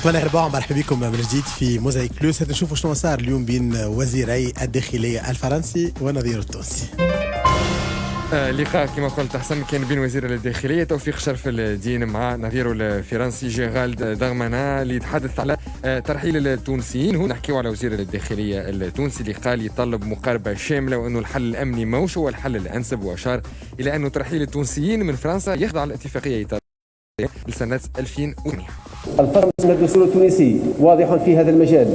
طبعا رباع مرحبا بكم من جديد في موزايك بلوس. نشوفوا شنو صار اليوم بين وزيري الداخلية الفرنسي ونظيره التونسي. لقاء كما قلت حسن كان بين وزير الداخليه توفيق شرف الدين مع نظيره الفرنسي جيرالد دارمانا اللي يتحدث على ترحيل التونسيين. هنا نحكيو على وزير الداخليه التونسي اللي قال يطلب مقاربه شامله وانه الحل الامني موش هو الحل الانسب، واشار الى انه ترحيل التونسيين من فرنسا يخضع لاتفاقيه ايطاليه لسنه 2008. الفرق من الدستور التونسي واضح في هذا المجال،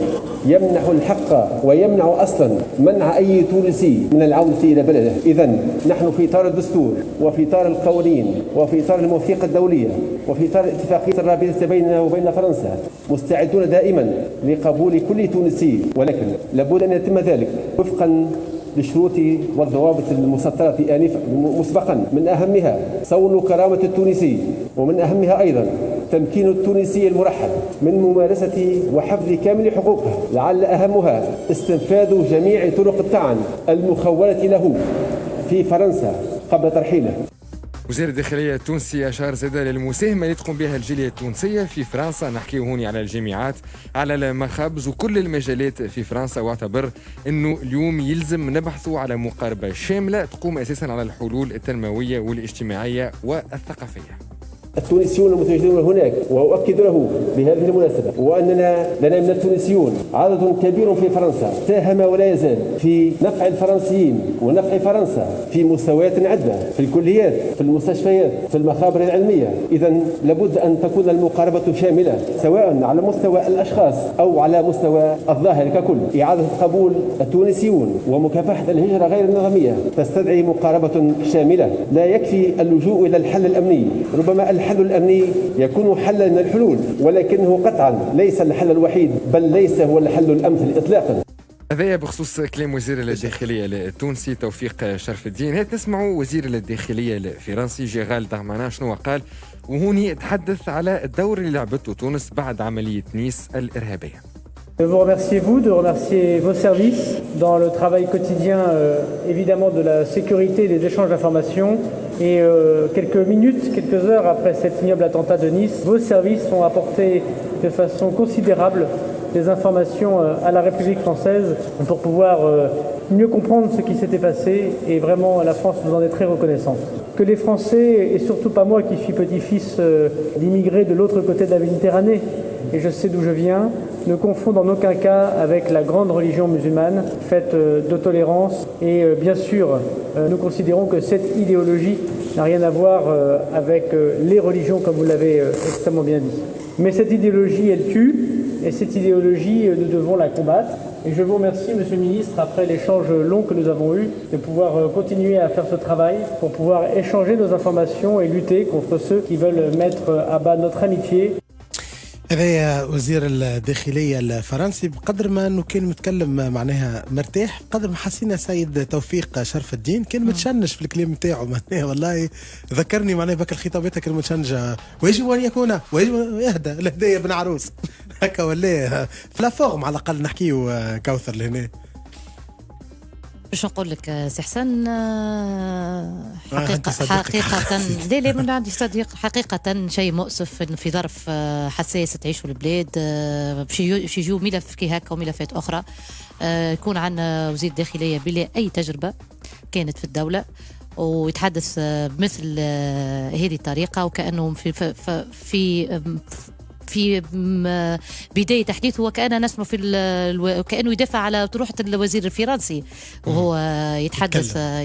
يمنح الحق ويمنع اصلا منع اي تونسي من العوده الى بلده. اذا نحن في اطار الدستور وفي اطار القوانين وفي اطار المواثيق الدوليه وفي اطار اتفاقيه الرابطه بيننا وبين فرنسا مستعدون دائما لقبول كل تونسي، ولكن لابد ان يتم ذلك وفقا للشروط والضوابط المسطرة آنفا مسبقا، من أهمها صون كرامة التونسي، ومن أهمها أيضا تمكين التونسي المرحل من ممارسة وحفظ كامل حقوقه، لعل أهمها استنفاذ جميع طرق الطعن المخولة له في فرنسا قبل ترحيله. وزير الداخلية التونسي أشار زادة للمساهمة اللي تقوم بها الجالية التونسية في فرنسا. نحكيه هوني على الجامعات، على المخابز وكل المجالات في فرنسا، واعتبر أنه اليوم يلزم نبحثوا على مقاربة شاملة تقوم أساسا على الحلول التنموية والاجتماعية والثقافية. التونسيون المتواجدون هناك، وأؤكد له بهذه المناسبة وأننا لنا من التونسيون عدد كبير في فرنسا ساهم ولا يزال في نفع الفرنسيين ونفع فرنسا في مستويات عدة، في الكليات، في المستشفيات، في المخابر العلمية. إذا لابد أن تكون المقاربة شاملة، سواء على مستوى الأشخاص أو على مستوى الظاهر ككل. إعادة قبول التونسيون ومكافحة الهجرة غير النظامية تستدعي مقاربة شاملة. لا يكفي اللجوء إلى الحل الأمني، ربما الحل الأمني يكون حلا من الحلول، ولكنه قطعا ليس الحل الوحيد، بل ليس هو الحل الأمثل إطلاقا. هذا بخصوص كلام وزير الداخلية التونسي توفيق شرف الدين. هات نسمعوا وزير الداخلية الفرنسي جيرالد دارمانا شنو قال، وهوني تحدث على الدور اللي لعبته تونس بعد عملية نيس الإرهابية. De vous remercier vous, de remercier vos services dans le travail quotidien évidemment de la sécurité et des échanges d'informations. Et quelques minutes, quelques heures après cet ignoble attentat de Nice, vos services ont apporté de façon considérable des informations à la République française pour pouvoir mieux comprendre ce qui s'était passé, et vraiment la France vous en est très reconnaissante. Que les Français, et surtout pas moi qui suis petit-fils d'immigrés de l'autre côté de la Méditerranée, et je sais d'où je viens, ne confondent en aucun cas avec la grande religion musulmane faite de tolérance. Et bien sûr, nous considérons que cette idéologie n'a rien à voir avec les religions, comme vous l'avez extrêmement bien dit. Mais cette idéologie, elle tue, et cette idéologie, nous devons la combattre. Et je vous remercie, Monsieur le Ministre, après l'échange long que nous avons eu, de pouvoir continuer à faire ce travail pour pouvoir échanger nos informations et lutter contre ceux qui veulent mettre à bas notre amitié. هذا وزير الداخلية الفرنسي. بقدر ما أنه كان متكلم معناها مرتاح، بقدر ما حسينا سيد توفيق شرف الدين كان متشنج في الكلام نتاعو. معناها والله ذكرني معناها بك الخطابات كان متشنجة، ويجب أن يكون ويجب يهدى الهدايا بن عروس هكا ولا فلا فورم على الأقل نحكيو كوثر لهنا. باش نقول لك سي حسن، حقيقة لا من عندي صديق، حقيقة شيء مؤسف في ظرف حساس تعيشوا البلاد باش يجيو ملف كي هكا وملفات أخرى. يكون عندنا وزير داخلية بلا أي تجربة كانت في الدولة ويتحدث بمثل هذه الطريقة، وكأنه في بداية تحديثه وكأنه نسمع كأنه يدافع على طروحة الوزير الفرنسي وهو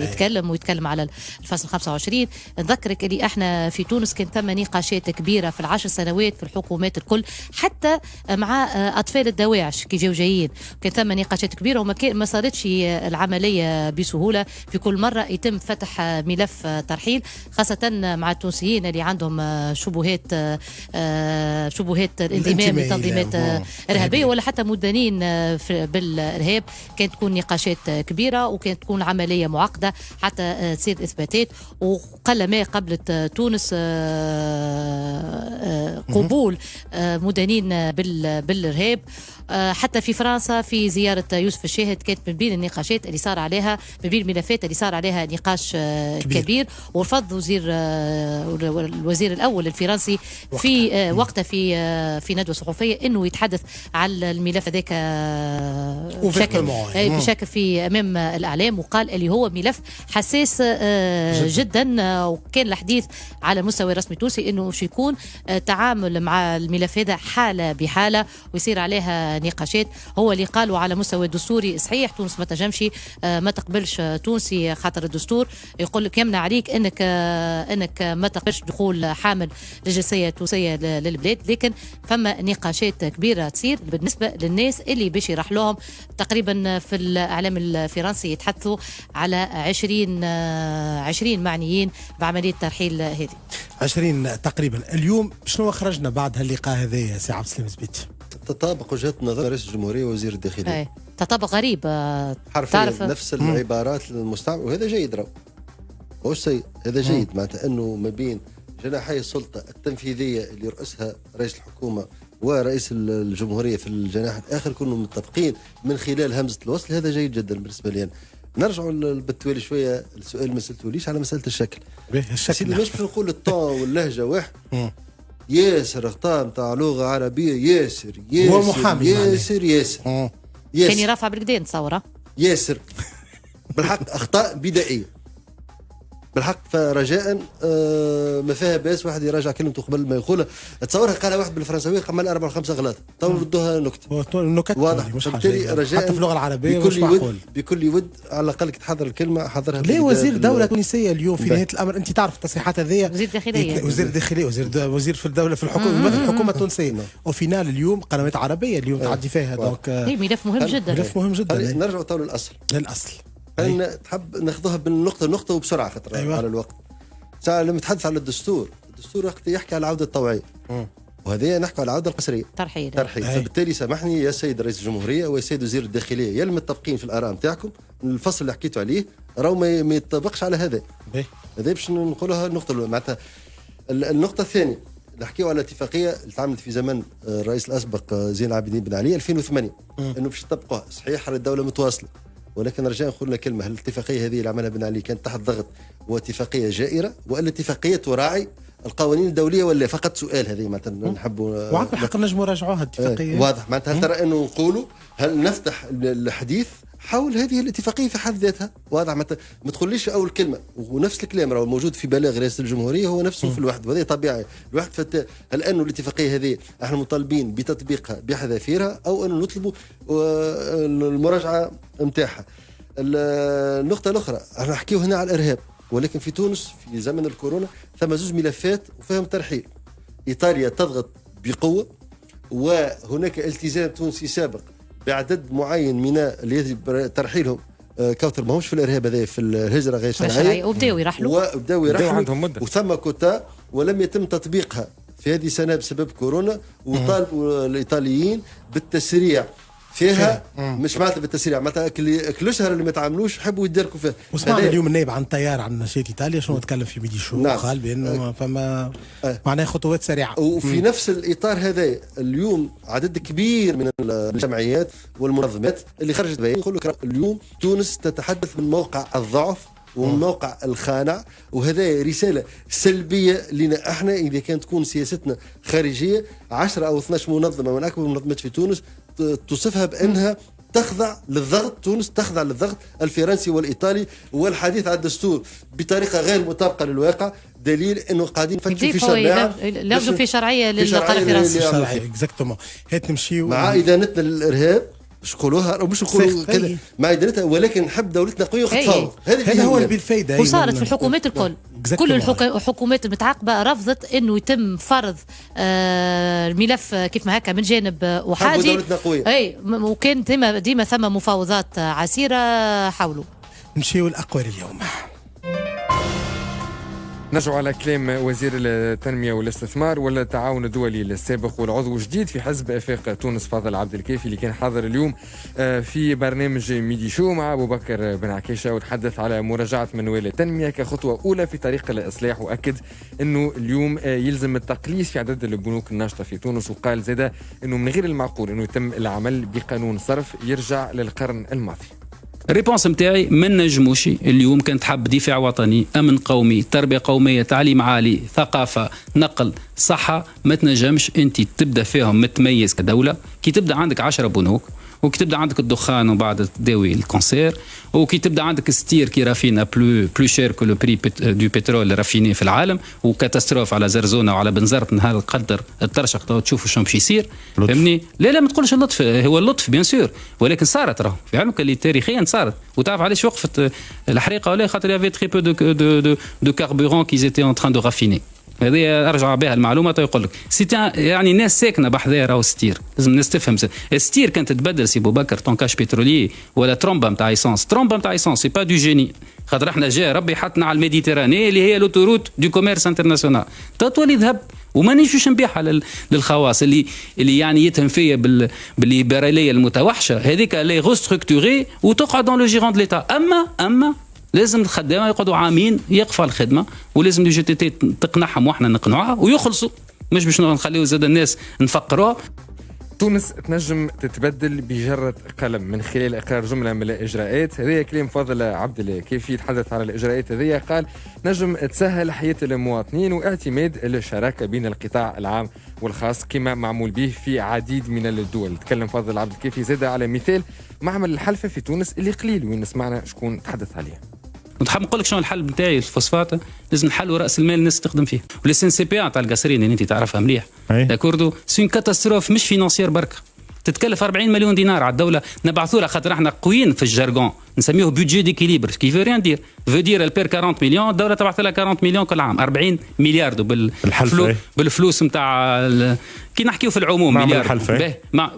يتكلم ويتكلم على الفصل 25. نذكرك اللي احنا في تونس كان ثم نقاشات كبيرة في ال10 سنوات في الحكومات الكل، حتى مع أطفال الدواعش كي جايين كان ثم نقاشات كبيرة وما صارتش العملية بسهولة. في كل مرة يتم فتح ملف ترحيل، خاصة مع التونسيين اللي عندهم شبهات الانضمام لتنظيمات إرهابية ولا حتى مدانين بالإرهاب. كانت تكون نقاشات كبيرة وكانت تكون عملية معقدة حتى تصير إثباتات. وقل ما قبلت تونس قبول مدانين بالارهاب. حتى في فرنسا في زياره يوسف الشاهد كانت من بين النقاشات اللي صار عليها، من بين الملفات اللي صار عليها نقاش كبير. ورفض الوزير الاول الفرنسي في وقتها في ندوه صحفيه انه يتحدث على الملف هذاك بشكل في امام الاعلام، وقال اللي هو ملف حساس جدا. وكان الحديث على المستوى الرسمي التونسي انه شو يكون تعامل مع الملف هذا حاله بحاله ويصير عليها نقاشات. هو اللي قالوا على مستوى الدستوري صحيح تونس ما تنجمش ما تقبلش تونسي خاطر الدستور يقول لك يمنع عليك انك ما تقبلش دخول حامل للجنسيه التونسيه للبلاد، لكن فما نقاشات كبيره تصير بالنسبه للناس اللي باش يروح لهم. تقريبا في الاعلام الفرنسي يتحدثوا على 20 معنيين بعمليه الترحيل هذه. 20 تقريبا. اليوم شنو خرجنا بعد هاللقاء هذا يا سي عبد السلام زبيد؟ تطابق وجهات نظر رئيس الجمهوريه ووزير الداخليه. تطابق غريب حرفيا نفس العبارات المستعمله، وهذا جيد. راهو مش سيء، هذا جيد. معناتها انه ما بين جناحي السلطه التنفيذيه اللي يرأسها رئيس الحكومه ورئيس الجمهوريه في الجناح الاخر يكونوا متفقين من خلال همزه الوصل. هذا جيد جدا بالنسبه لي. نرجعوا بالتوالي شويه السؤال ما سالتوليش على مساله الشكل. الشكل مش باش نقول الطون واللهجه واحد. ياسر اخطاء نتاع لغه عربيه، ياسر هو محامي ياسر كان يرافع بالكدا نتصور. ياسر بالحق اخطاء بدائيه بالحق. فرجاء ما فيها باس واحد يراجع كلمته قبل ما يقولها. تصورها قالها واحد بالفرنساويه قبل 4 أو 5 غلط تو ردوها نكته واضح. بالتالي رجاء حتى في اللغه العربيه مش معقول. بكل ود على الاقل تحضر الكلمه حضرها. ليه وزير دوله تونسيه اليوم في نهايه الامر؟ انت تعرف التصريحات هذه وزير الداخليه وزير في الدوله في الحكومه الحكومه التونسيه. وفينال اليوم قنوات عربيه اليوم تعدي فيها. دونك ملف مهم جدا. ملف مهم جدا. نرجع تو للاصل. تحب ناخذوها بالنقطه نقطه وبسرعه خاطر على الوقت. ساعة لما نتحدث على الدستور وقت يحكي على العوده الطوعيه، وهذه نحكي على العوده القسريه ترحيل. فبالتالي سامحني يا سيد رئيس الجمهوريه ويا سيد وزير الداخليه يا المتفقين في الاراء نتاعكم، الفصل اللي حكيتوا عليه راهو ما يتطبقش على هذا. هذا باش نقولها النقطه الاولى. معناتها النقطه الثانيه اللي حكيوا على اتفاقيه اللي تعملت في زمن الرئيس الاسبق زين العابدين بن علي 2008 انه باش يطبقوها. صحيح الدوله متواصله، ولكن رجاء نقول لك كلمه، هل الاتفاقيه هذه اللي عملها بن علي كانت تحت ضغط واتفاقيه جائره ولا اتفاقيه تراعي القوانين الدوليه؟ ولا فقط سؤال هذه مثلا نحبوا وعندنا حق نجموا نراجعوها الاتفاقيه. واضح. معناتها هل ترى انه نقولوا هل نفتح الحديث حول هذه الاتفاقيه في حد ذاتها؟ واضح. ما تقوليش اول كلمه ونفس الكلام راهو موجود في بلاغ رئاسه الجمهوريه هو نفسه في الوحد، وهذه طبيعي الوحد. هل انه الاتفاقيه هذه احنا مطالبين بتطبيقها بحذافيرها او انه نطلبوا المراجعه نتاعها؟ النقطه الاخرى احنا نحكيو هنا على الارهاب، ولكن في تونس في زمن الكورونا ثم 2 ملفات وفيهم ترحيل. ايطاليا تضغط بقوه، وهناك التزام تونسي سابق بعدد معين من اللي يجب ترحيلهم. كوثر ماهمش في الارهاب هذا، في الهجره غير شرعيه وبداوا يرحلوا وثم كوتا ولم يتم تطبيقها في هذه السنه بسبب كورونا، وطالبوا الايطاليين بالتسريع فيها. مش معناتها بالتسريع، معناتها كل شهر اللي ما تعملوش حبوا يداركوا فيها. وسمعنا اليوم النائب عن طيار عن نشاط ايطاليا شنو تكلم في ميدي شو. قال بانه فما معناها خطوات سريعه. وفي نفس الاطار هذا اليوم عدد كبير من الجمعيات والمنظمات اللي خرجت بيان يقول لك اليوم تونس تتحدث من موقع الضعف ومن موقع الخانع، وهذا رسالة سلبية لنا احنا إذا كانت تكون سياستنا خارجية. 10 أو 12 منظمة من أكبر المنظمات في تونس تصفها بأنها تخضع للضغط، تونس تخضع للضغط الفرنسي والإيطالي والحديث عن الدستور بطريقة غير مطابقة للواقع، دليل انه قاعدين نفتشوا في شرعيه لازم في شرعيه للقرار الفرنسي. شرعيه اكزاكتومون. هات نمشيو مع ادانتنا للارهاب مش نقولوها او مش نقولوا كذا مع ادانتها، ولكن نحب دولتنا قويه وتتفاوض. هذا هو اللي بالفايده. وصارت في الحكومات الكل كل الحكومات المتعاقبه رفضت انه يتم فرض الملف كيف ما هكا من جانب احادي. اي وكان ديما ثم مفاوضات عسيره حوله. نمشيو الاقوال اليوم. نرجع على كلام وزير التنمية والاستثمار والتعاون الدولي السابق والعضو جديد في حزب افاق تونس فاضل عبد الكافي اللي كان حاضر اليوم في برنامج ميدي شو مع ابو بكر بن عكيشه وتحدث على مراجعه منوال التنميه كخطوه اولى في طريق الاصلاح، واكد انه اليوم يلزم التقليص في عدد البنوك الناشطه في تونس، وقال زاده انه من غير المعقول انه يتم العمل بقانون صرف يرجع للقرن الماضي. الريبونس نتاعي ما نجموش اليوم كانت حاب دفاع وطني، امن قومي، تربيه قوميه، تعليم عالي، ثقافه، نقل، صحه، ما تنجمش انت تبدا فيهم متميز كدوله كي تبدا عندك 10 بنوك، وكي تبدا عندك الدخان وبعد تداوي الكونسير، وكي تبدا عندك ستير كي رافينا بلو شير كو لو بري دو بترول رافيني في العالم، وكاتاستروف على زرزونه وعلى بنزرت نهار القدر الترشق تشوفوا شنو باش يصير. فهمني؟ لا ما تقولش اللطف، هو اللطف بيان سور، ولكن صارت راه في علمك اللي تاريخيا صارت. وتعرف علاش وقفت الحريقه ولا خاطر يافي تري بو دو كاربورون كي زيتي اون تران دو رافيني. هذه ارجع بها المعلومه يقول لك يعني ناس ساكنه بحذايا راهو ستير، لازم الناس تفهم ستير كانت تتبدل سي بو بكر طونكاش بترولي ولا ترومبا نتاع ايسانس، ترومبا نتاع ايسانس سي با دو جيني، خاطر احنا جا ربي حطنا على الميديتيراني اللي هي لوتوروت دو كوميرس انترناسيونال، تولي ذهب وما نجمش نبيعها للخواص اللي يعني يتهم فيا بالليبراليه المتوحشه هذيك لي غو ستركتوري وتقعد دون لو جيرون دو ليتا. اما لازم الخدامه يقعدوا عامين يقفوا الخدمه، ولازم الجي تي تي تقنعهم واحنا نقنعوها ويخلصوا، مش باش نخليو زاد الناس نفقروها. تونس تنجم تتبدل بجرة قلم من خلال إقرار جملة من الإجراءات. هذا كلام فاضل عبد الكافي يتحدث على الإجراءات هذه، قال نجم تسهل حياة المواطنين واعتماد الشراكة بين القطاع العام والخاص كما معمول به في عديد من الدول. تكلم فاضل عبد الكافي زاد على مثال معمل الحلفة في تونس اللي قليل وين سمعنا شكون تحدث عليه. نحب نقول لك شنو الحل نتاعي الفوسفات، لازم نحلوا راس المال الناس تخدم فيه، والسن سي بي تاع القصرين اللي انت تعرفها مليح داكوردو سي كاتاستروف مش فينانسيير برك، تتكلف 40 مليون دينار على الدوله نبعثوا لها، خاطر احنا قويين في الجارغون نسميوه بودجي ديكيليبر كي في ريان دير فو دير البير 40 مليون، الدوله تبعث لها 40 مليون كل عام، 40 مليار بالفلوس نتاع كي نحكيو في العموم مليار.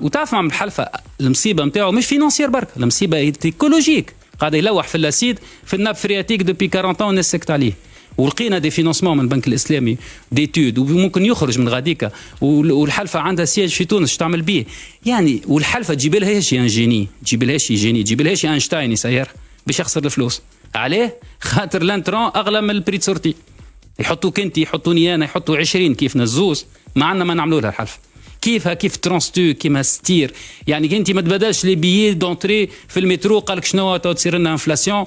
وتعرف معمل الحلفه المصيبه نتاعو مش فينانسيير برك، المصيبه ايكولوجيك، قاعد يلوح في الاسيد في الناب فرياتيك دوبي 40 ans والناس سكت عليه، ولقينا دي فينانسمون من البنك الاسلامي ديتود وممكن يخرج من غاديكا، والحلفه عندها سياج في تونس تعمل به يعني، والحلفه تجيب لها ايش يا جيني، تجيب لها ايش جيني، تجيب لها ايش اينشتاين يسير باش يخسر الفلوس عليه، خاطر لانترون اغلى من البري سورتي، يحطوك انت يحطوني انا يحطوا 20 كيف نزوز، ما عندنا ما نعملوا لها الحلفه كيف ترانستو كيما ستير، يعني انت ما تبدلش لي بيي دونتري في المترو قال لك شنو تصير لنا انفلاسيون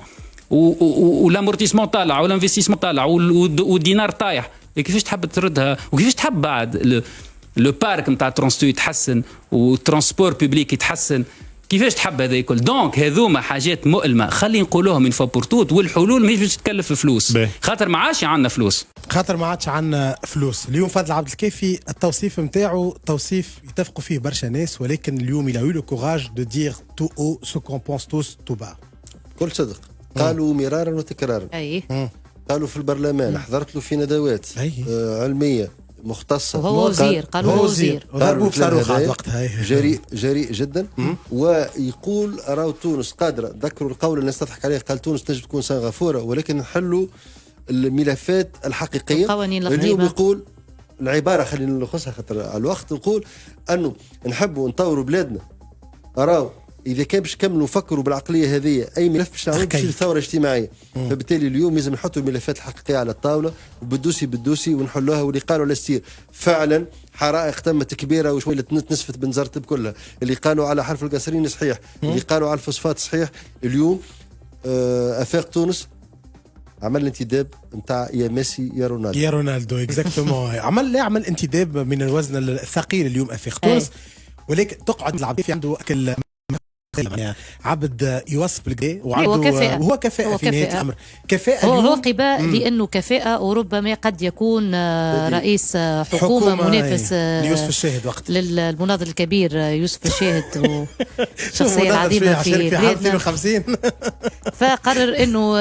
والامورتيسمون طالع والانفستيسمون طالع والدينار طايح، كيفاش تحب تردها وكيفاش تحب بعد لو بارك نتاع ترانستو يتحسن والترانسبور بوبليك يتحسن، كيفاش تحب هذا الكل؟ دونك هذوما حاجات مؤلمه خلي نقولوهم من فابورتوت، والحلول مش باش تكلف فلوس خاطر ما عادش عندنا فلوس، فلوس. اليوم فاضل عبد الكافي التوصيف نتاعو توصيف يتفقوا فيه برشا ناس، ولكن اليوم il a eu le courage de dire tout haut ce qu'on pense tous tout bas. كل صدق قالوا مرارا وتكرارا. قالوا في البرلمان، حضرت له في ندوات علميه مختصه، وهو وزير، قالوا وزير وضربوه بصاروخ وقتها جريء جدا. ويقول راهو تونس قادره، ذكروا القول اللي نستضحك عليه، قال تونس تنجم تكون سنغافوره ولكن نحلوا الملفات الحقيقيه. القوانين اليوم يقول العباره خلينا نلخصها خاطر على الوقت، نقول انه نحبوا نطوروا بلادنا، راهو اذا كان باش نكملوا نفكروا بالعقليه هذه اي ملف باش نعملوا باش ثوره اجتماعيه، فبالتالي اليوم لازم نحطوا الملفات الحقيقيه على الطاوله وبالدوسي ونحلوها. واللي قالوا على ستير فعلا حرائق تمت كبيره وشويه تنسفت بنزرتب كلها، اللي قالوا على حرف القصرين صحيح، اللي قالوا على الفوسفات صحيح. اليوم افاق تونس عمل الانتداب نتاع يا ميسي يا رونالدو اكزاكتومون عمل انتداب من الوزن الثقيل اليوم افاق تونس، ولكن تقعد العب في عنده اكل عبد يوصف بالكدا وهو كفاءة في نهاية الأمر، كفاءة هو قباء لأنه كفاءة، وربما قد يكون رئيس حكومة منافس ليوسف الشاهد وقت للمناضل الكبير يوسف الشاهد والشخصية العظيمة في بلادنا، فقرر أنه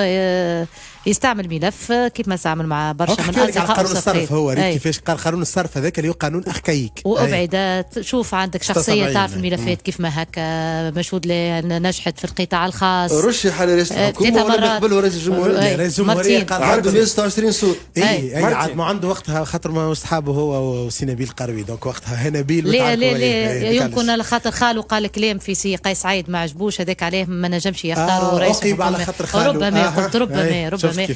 يستعمل ملف كيف ما استعمل مع برشا من اصدقاء قانون الصرف. هو ريت كيفاش قال قانون الصرف هذاك اللي هو قانون اركايك وابعد. شوف عندك شخصيه تعرف الملفات كيف ما هكا مشهود نجحت في القطاع الخاص، رشح على رئيس الحكومه ولا قبل رئيس الجمهوريه. رئيس الجمهوريه قال عنده 126 صوت. اي عاد ما عنده وقتها خاطر ما اصحابه هو وسنبيل قروي، دونك وقتها هنبيل لا يمكن على خاطر خالو قال كلام في سي قيس سعيد ما عجبوش هذاك عليه ما نجمش يختاروا رئيس الحكومه. ربما قلت ربما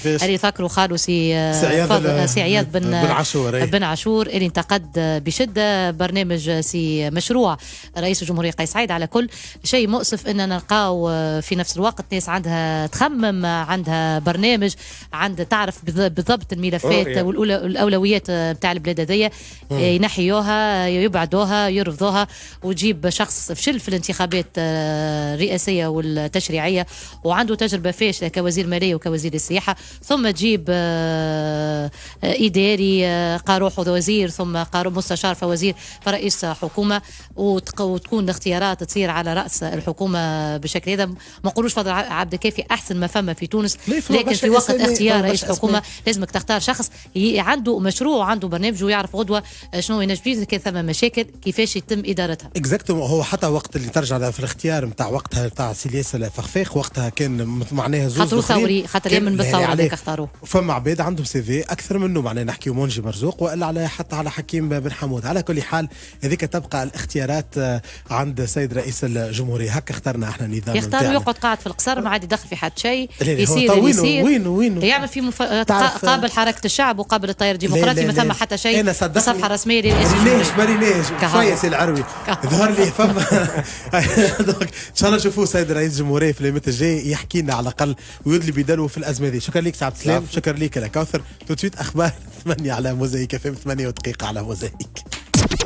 اللي يفكروا خالو سي عياض بن عاشور اللي انتقد بشده برنامج سي مشروع رئيس الجمهوريه قيس سعيد. على كل شيء مؤسف اننا نلقاو في نفس الوقت ناس عندها تخمم، عندها برنامج، عندها تعرف بالضبط الملفات والاولويات نتاع البلاد هذيا، ينحيوها يبعدوها يرفضوها، وتجيب شخص فشل في الانتخابات الرئاسيه والتشريعيه وعنده تجربه فاشله كوزير ماليه وكوزير السياحه، ثم تجيب إداري قاروح وزير، ثم مستشار فوزير فرئيس حكومة، وتكون الاختيارات تصير على رأس الحكومة بشكل هذا. ما نقولوش فضل عبد الكافي أحسن ما فما في تونس، لكن في وقت اختيار رئيس حكومة لازمك تختار شخص عنده مشروع وعنده برنامج ويعرف غدوة شنو ينجم كان ثم مشاكل كيفاش يتم إدارتها. هو حتى وقت اللي ترجع في الاختيار نتاع وقتها نتاع سيلياس الفخفاخ وقتها كان معناها زوز خاطرو ثوري، خاطر يمن بالثورة هذيك اختاروه. فما عباد عندهم سي في اكثر منه، معناها نحكيو منجي مرزوق والا على حتى على حكيم بن حمود. على كل حال هذيك تبقى الاختيارات عند سيد رئيس الجمهوريه. هكا اخترنا احنا نظام يختار ويقعد قاعد في القصر ما عاد يدخل في حد شيء، يصير وينه يعمل في قابل حركه الشعب وقابل التيار الديمقراطي، ما ثم حتى شيء الصفحه الرسميه للرئيس. مريناش فايس العروي ظهر لي فما ان شاء الله نشوفوه سيد رئيس الجمهوريه في الايامات الجايه يحكي لنا على الاقل ويدلي بدلو في الازمه دي. شكرا لك سي عبد السلام، شكرا لك كوثر. تو اخبار 8 على موزايك FM 8 دقيقه على موزايك.